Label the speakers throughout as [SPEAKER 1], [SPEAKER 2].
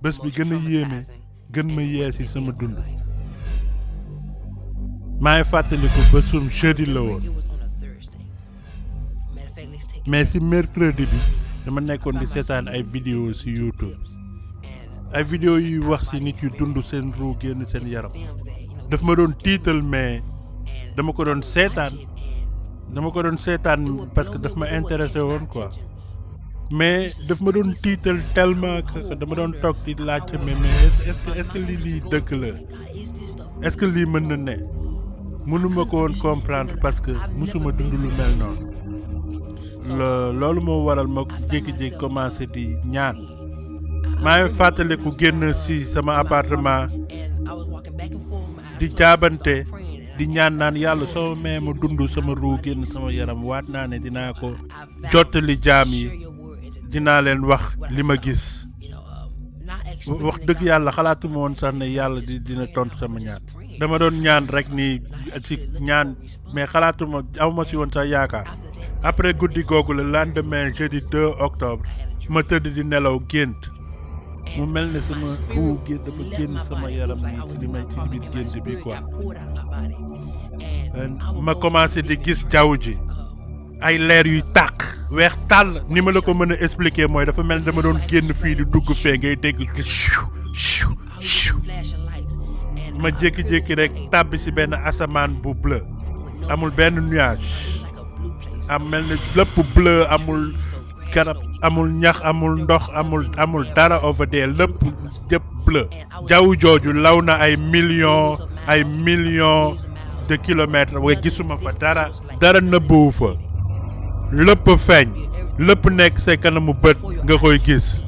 [SPEAKER 1] bés bi gën a yéeme gën ma yee si sama dund maa ngi fàttaliku bésum jeudi la woon mais si mercredi bi dama nekkoon di seetaan ay vidéo si YouTube ay vidéo yuy wax si nit yu dund seen ruu génn seen yaram daf ma doon tiital mais dama ko doon seetaan parce que daf ma intéressé woon quoi mais daf ma doon tiital tellement que dama doon toog di laajte mais est-ce que lii dëgg la est-ce que lii mën na ne mënuma ko woon comprendre parce que musuma dund lu mel noonu loolu moo waral ma jékki-jékki commencé di ñaan maa ngi fàttaliku génn si sama appartement di jaabante di ñaan naan yàlla soo mee ma dund sama ruu génn sama yaram waat naa ne dinaa ko jottali jaam yi dinaa leen wax li ma gis wax dëgg yàlla xalaatuma woon sax ne yàlla dina tontu sama ñaan dama doon ñaan rek ni ci ñaan mais xalaatuma awma si woon sax yaakaar après guddi googu le lendemain jeudi 2 octobre ma tëdd di nelaw gént mu mel ne sama ruu gént dafa génn sama yaram nii ci li may ci biir gént bi quoi ma commencé di gis jaww ji ay leer yuy tàq weex tàll ni ma la ko mën a expliquer mooy dafa mel ne dama doon génn fii di dugg fee ngay dégg ma jékki-jékki rek tàbbi si benn asamaan bu bleu amul benn nuage am mel ni lépp bleu amul garab amul ñax amul ndox amul dara over there lépp bleu jaww jooju law na ay millions de kilomètres waaye gisuma fa dara nëbbuwu fa lépp feeñ lépp nekk sa kanamu bët nga koy gis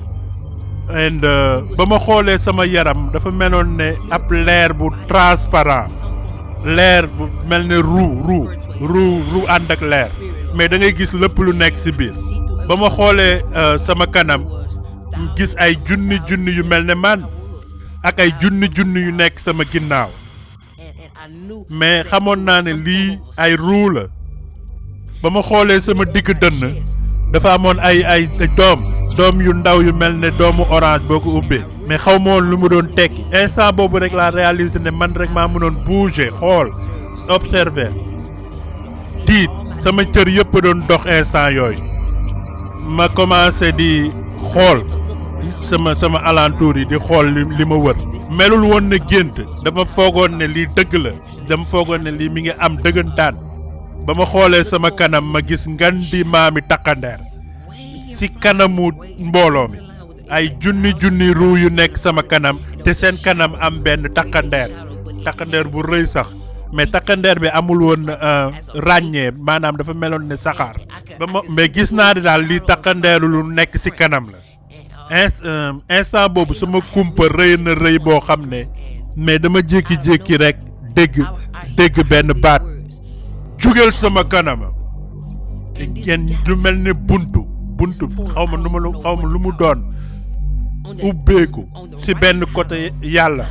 [SPEAKER 1] and ba ma xoolee sama yaram dafa meloon ne ab leer bu transparent leer bu mel ne roue ànd ak leer mais da ngay gis lépp lu nekk ci biir ba ma xoolee sama kanam gis ay junni yu mel ne man ak ay junni yu nekk sama ginnaaw mais xamoon naa ne lii ay roue la ba ma xoolee sama digg dënn dafa amoon ay doom yu ndaw yu mel ne doomu orange boo ko ubbee mais xaw ma woon lu mu doon tekki instant boobu rek laa réaliser ne man rek maa mënoon bouger xool observer tiit sama cër yëpp doon dox instant yooyu ma commencé di xool sama alentour yi di xool li ma wër melul woon ne gént dama foogoon ne lii dëgg la dama foogoon ne lii mi ngi am dëggantaan ba ma xoolee sama kanam ma gis ngandi maami takkandeer ci kanamu mbooloo mi ay junni ruu yu nekk sama kanam te seen kanam am benn takkandeer bu rëy sax mais takkandeer bi amul woon ràññee maanaam dafa meloon ne saxaar mais gis naa ne daal lii takkandeeru lu nekk ci kanam la instant boobu sama kumpa rëy na rëy boo xam ne mais dama jékki-jékki rek dégg benn baat jugeel sama kanama genn lu mel ne buntu xaw ma lu mu doon ubbeeku ci benn côté yàlla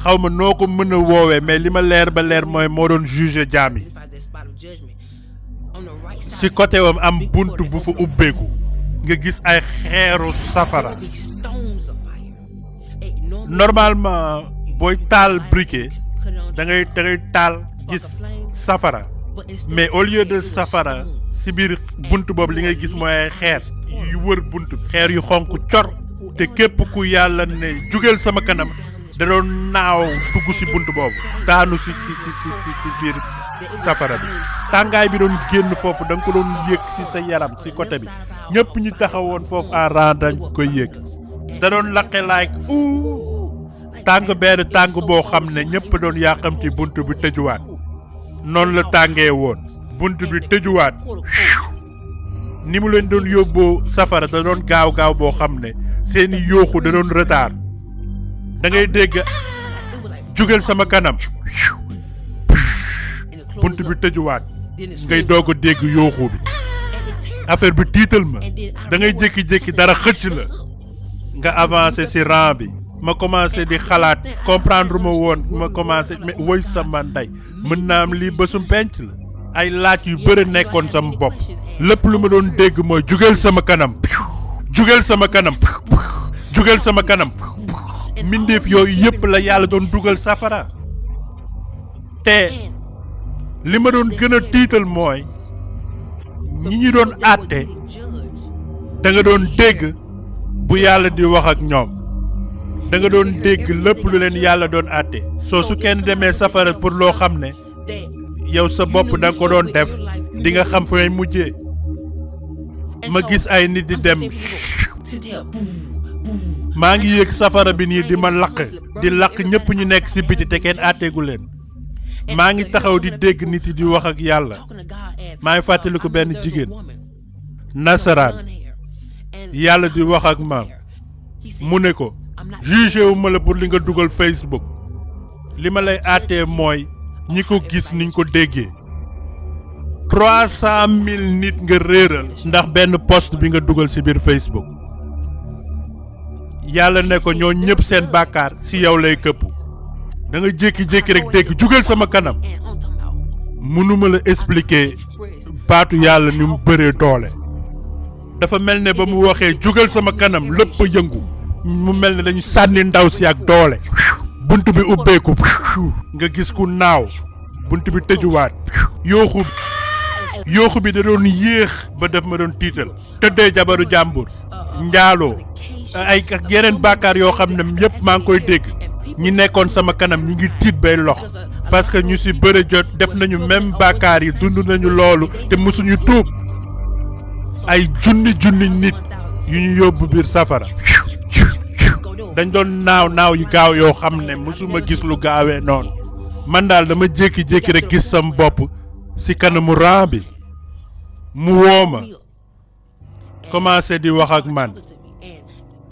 [SPEAKER 1] xaw ma noo ko mën a woowee mais li ma leer ba leer mooy moo doon juger jaam yi ci côté wam am buntu bu fa ubbeeku nga gis ay xeeru safara normalement booy taal briquet da ngay taal gis safara mais au lieu de safara ci biir bunt boobu li ngay gis mooy ay xeer yu wër bunt xeer yu xonk cor te képp ku yàlla ne jugeel sama kanam da doon naaw dugg ci bunt boobu daanu ci biir safara bi tàngaay bi doon génn foofu da nga ko doon yëg ci sa yaram ci côté bi ñëpp ñu taxawoon foofu en rang dañ koy yëg da doon laqe like tàng boo xam ne ñëpp doon yàqamti bunt bi tëjuwaat noonu la tàngee woon bunt bi tëjuwaat ni mu leen doon yóbboo safara da doon gaaw boo xam ne seeni yooxu da doon retard da ngay dégg jugeel sama kanam bunt bi tëjuwaat ngay doog a dégg yooxu bi affaire bi tiital ma da ngay jékki-jékki dara xëcc la nga avancé ci rang bi ma commencé di xalaat comprendre ma woon ma commencé mais woy sama ndey mën naa am lii bésum penc la ay laaj yu bëri nekkoon sama bopp lépp lu ma doon dégg mooy jugeel sama kanam jugal sama kanam mbindeef yooyu yëpp la yàlla doon dugal safara te li ma doon gën a tiital mooy ñi ñu doon àtte da nga doon dégg bu yàlla di wax ak ñoom da nga doon dégg lépp lu leen yàlla doon àtte soo su kenn demee safara pour loo xam ne yow sa bopp da nga ko doon def di nga xam fay mujjee ma gis ay nit di dem maa ngi yéeg safara bi nii di ma lakk ñëpp ñu nekk ci biti te kenn àtteegu leen maa ngi taxaw di dégg nit yi di wax ak yàlla maa ngi fàttaliku benn jigéen nasaraan yàlla di wax ak maam mu ne ko jugé wu ma la pour li nga dugal Facebook li ma lay àttee mooy ñi ko gis niñ ko déggee 300,000 nit nga réeral ndax benn post bi nga dugal ci biir Facebook yàlla ne ko ñoo ñëpp seen bàkkaar ci yow lay këpp da nga jékki-jékki rek dégg jugal sama kanam mënuma la expliquer baatu yàlla ni mu bëree doole dafa mel ne ba mu waxee jugal sama kanam lépp a yëngu mu mel ne dañu sànni ndaw si ak doole bunt bi ubbeeku nga gis ku naaw bunt bi tëjuwaat yooxu bi da doon yéex ba def ma doon tiital tëddee jabaru jàmbur njaaloo ay ak yeneen bàkkaar yoo xam ne yëpp maa ngi koy dégg ñi nekkoon sama kanam ñi ngi tiit bay lox parce que ñu ci bëre jot def nañu même bàkkaar yi dund nañu loolu te mësuñu tuub ay junni nit yu ñu yóbbu biir safara dañ doon naaw yu gaaw yoo xam ne mësuma gis lu gaawee noonu man daal dama jékki-jékki rek gis sam bopp ci kanamu rang bi mu woo ma commencé di wax ak man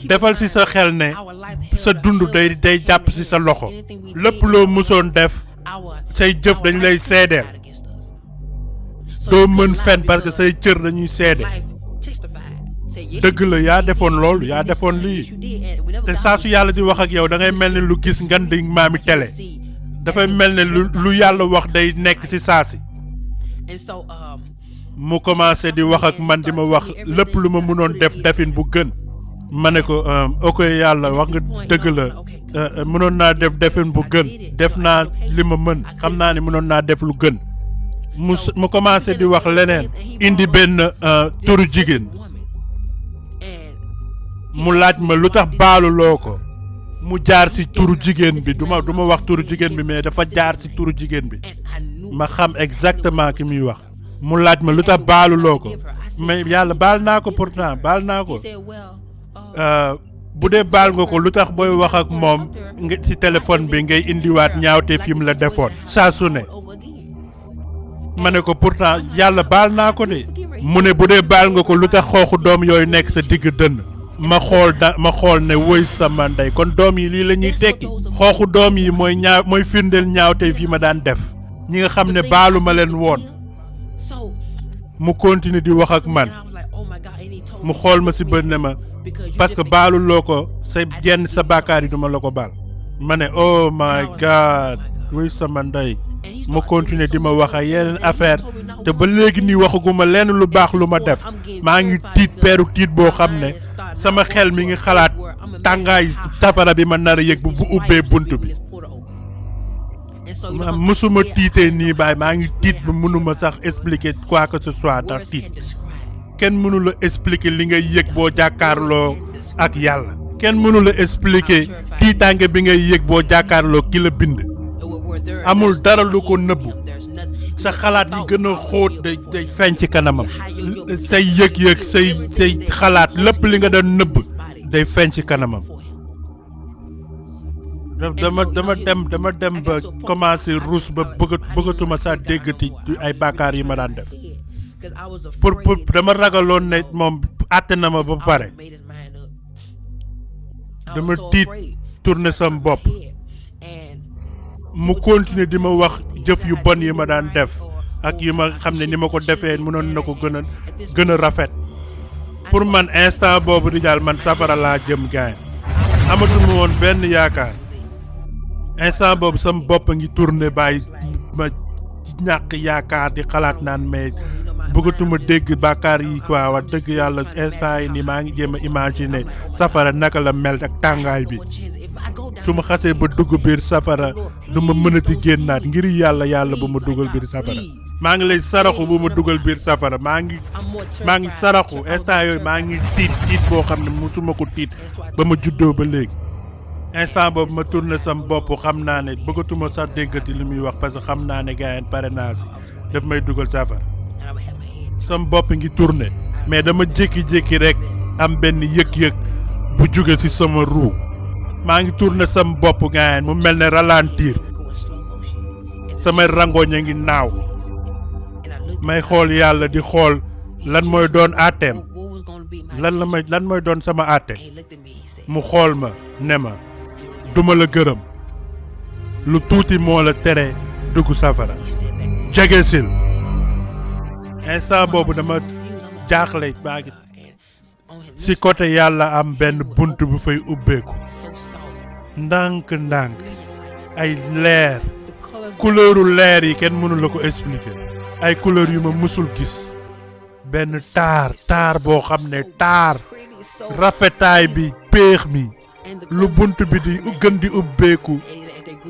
[SPEAKER 1] defal ci sa xel ne sa dund day jàpp ci sa loxo lépp loo mësoon def say jëf dañ lay seedeel doo mën fen parce que say cër dañuy seede dëgg la yaa defoon loolu yaa defoon lii te saa su yàlla di wax ak yow da ngay mel ne lu gis ngan di maami télé dafay mel ne lu yàlla wax day nekk ci saa si mu commencé di wax ak man di ma wax lépp lu ma mënoon def defin bu gën ma ne ko ok yàlla wax nga dëgg la mënoon naa def defin bu gën def naa li ma mën xam naa ne mënoon naa def lu gën mu commencé di wax leneen indi benn turu jigéen mu laaj ma lu tax baaluloo ko mu jaar ci turu jigéen bi du ma wax turu jigéen bi mais dafa jaar ci turu jigéen bi ma xam exactement ki muy wax mu laaj ma lu tax baaluloo ko mais yàlla baal naa ko pourtant baal naa ko bu dee baal nga ko lu tax booy wax ak moom nga ci téléphone bi ngay indiwaat ñaawte fi mu la defoon saa su ne ma ne ko pourtant yàlla baal naa ko de mu ne bu dee baal nga ko lu tax xooxu doom yooyu nekk sa digg dënn ma xool ne woy sama ndey kon doom yi lii la ñuy tekki xooxu doom yi mooy firndeel ñaawte fi ma daan def ñi nga xam ne baalu ma leen woon mu continue di wax ak man mu xool ma ci bët ne ma parce que baalu loo ko sa bàkkaar yi duma la ko baal ma ne oh my god woy sama ndey ma continuer di ma wax ak yeneen affaire te ba léegi nii waxaguma lenn lu baax lu ma def maa ngi tiit peeru tiit boo xam ne sama xel mi ngi xalaat tàngaay safara bi ma nar a yëg bu ubbee bunt bi mësuma tiitee nii baay maa ngi tiit ba mënuma sax expliquer quoi que ce soit ndax tiit kenn mënu la expliquer li ngay yëg boo jàkkaarloo ak yàlla kenn mënu la expliquer tiitaange bi ngay yëg boo jàkkaarloo ki la bind amul dara lu ko nëbbu sa xalaat yi gën a xóot day feeñ ci kanamam say yëg-yëg say xalaat lépp li nga doon nëbb day feeñ ci kanamam dama dem ba commencé ruus ba bëggatuma sax déggati ay bàkkaar yi ma daan def pour dama ragaloon ne moom àtte na ma ba pare dama tiit tourner sam bopp mu continuer di ma wax jëf yu bon yi ma daan def ak yi ma xam ne ni ma ko defee mënoon na ko gën a rafet pour man instant boobu di daal man safara laa jëm gaay amatuma woon benn yaakaar instant boobu sam bopp ngi tourner bàyyi ma ñàkk yaakaar di xalaat naan mais bëggatuma dégg bàkkaar yi quoi wax dëgg yàlla instant yi nii maa ngi jéem a imaginer safara naka la mel ak tàngaay bi su ma xasee ba dugg biir safara du ma mënati génnaat ngir yàlla bu ma dugal biir safara maa ngi lay saraxu bu ma dugal biir safara maa ngi saraxu instant yooyu maa ngi tiit boo xam ne musuma ko tiit ba ma juddoo ba léegi instant boobu ma tourné sam bopp xam naa ne bëggatuma sax déggati li muy wax parce que xam naa ne gars yi pare naa si daf may dugal safara sam bopp ngi tourné mais dama jékki-jékki rek am benn yëg-yëg bu jóge ci sama ruu maa ngi tourné sam bopp gars mu mel ne ralentir samay rangoñ a ngi naaw may xool yàlla di xool lan mooy doon àtteem lan mooy doon sama àtte mu xool ma ne ma duma la gërëm lu tuuti moo la tere dugg safara jegesil instant boobu dama jaaxle baa ngi si côté yàlla am benn bunt bu fay ubbeeku ndànk ay leer couleuru leer yi kenn mënu la ko expliquer ay couleur yu ma musul gis benn taar boo xam ne rafetaay bi péex mi lu bunt bi di gën di ubbeeku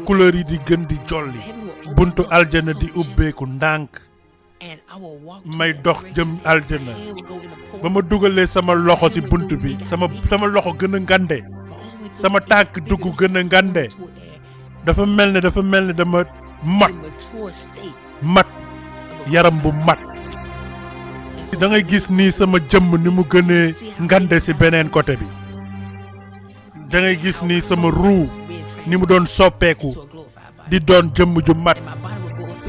[SPEAKER 1] couleur yi di gën di jolli buntu aljana di ubbeeku ndànk may dox jëm aljana ba ma dugalee sama loxo ci bunt bi sama loxo gën a ngande sama tànk dugg gën a ngande dafa mel ne dama mat yaram bu mat da ngay gis nii sama jëmm ni mu gënee ngande ci beneen côté bi da ngay gis nii sama ruu ni mu doon soppeeku di doon jëmm ju mat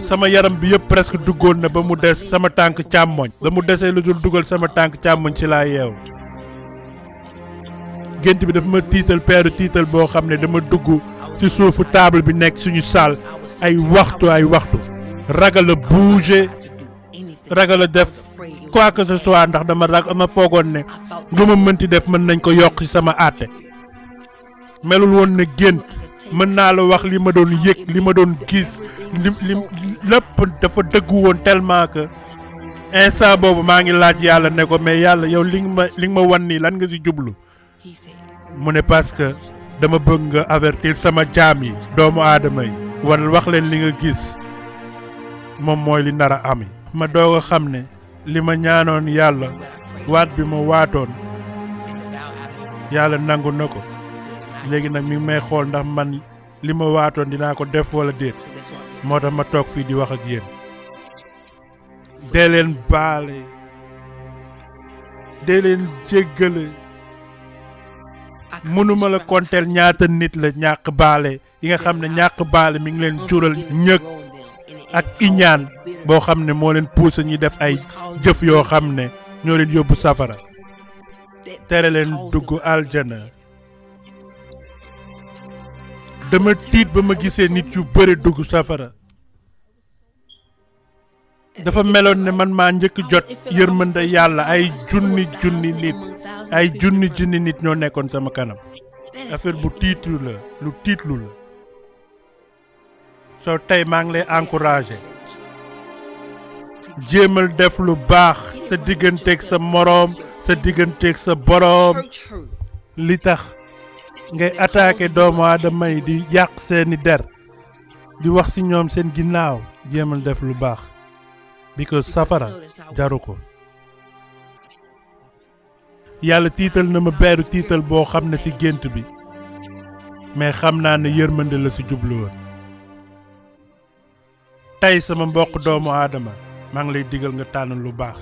[SPEAKER 1] sama yaram bi yëpp presque duggoon na ba mu des sama tànk càmmoñ ba mu desee lu dul dugal sama tànk càmmoñ ci laa yeew gént bi dafa ma tiital peeru tiital boo xam ne dama dugg ci suufu table bi nekk suñu salle ay waxtu ragal a bouger ragal a def quoi que ce soit ndax dama foogoon ne lu ma mënti def mën nañ ko yokk ci sama àtte melul woon ne gént mën naa la wax li ma doon yëg li ma doon gis li lépp dafa dëggu woon tellement que instant boobu maa ngi laaj yàlla ne ko mais yàlla yow li nga ma wan nii lan nga ci jublu mu ne parce que dama bëgg nga avertir sama jaam yi doomu aadama yi wala wax leen li nga gis moom mooy li nar a am ma doog a xam ne li ma ñaanoon yàlla waat bi ma waatoon yàlla nangu na ko léegi nag mi ngi may xool ndax man li ma waatoon dinaa ko def wala déet moo tax ma toog fii di wax ak yéen dee leen baale dee leen jéggale mënuma la konteel ñaata nit la ñàkk baale yi nga xam ne ñàkk baale mi ngi leen jural ñëg ak iñaan boo xam ne moo leen poussé ñuy def ay jëf yoo xam ne ñoo leen yóbbu safara tere leen dugg aljana dama tiit ba ma gisee nit yu bëri dugg safara dafa meloon ne man maa njëkk jot yërmande yàlla ay junni nit ñoo nekkoon sama kanam affaire bu tiitlu la lu tiitlu la soo tey maa ngi lay encourager jéemal def lu baax sa digganteeg sa moroom sa digganteeg sa boroom li tax ngay attaquer doomu aadama yi di yàq seeni der di wax ci ñoom seen ginnaaw jéemal def lu baax because safara jaru ko yàlla tiital na ma beeru tiital boo xam ne ci gént bi mais xam naa ne yërmande la ci jublu woon tey sama mbokk doomu aadama maa ngi lay digal nga tànn lu baax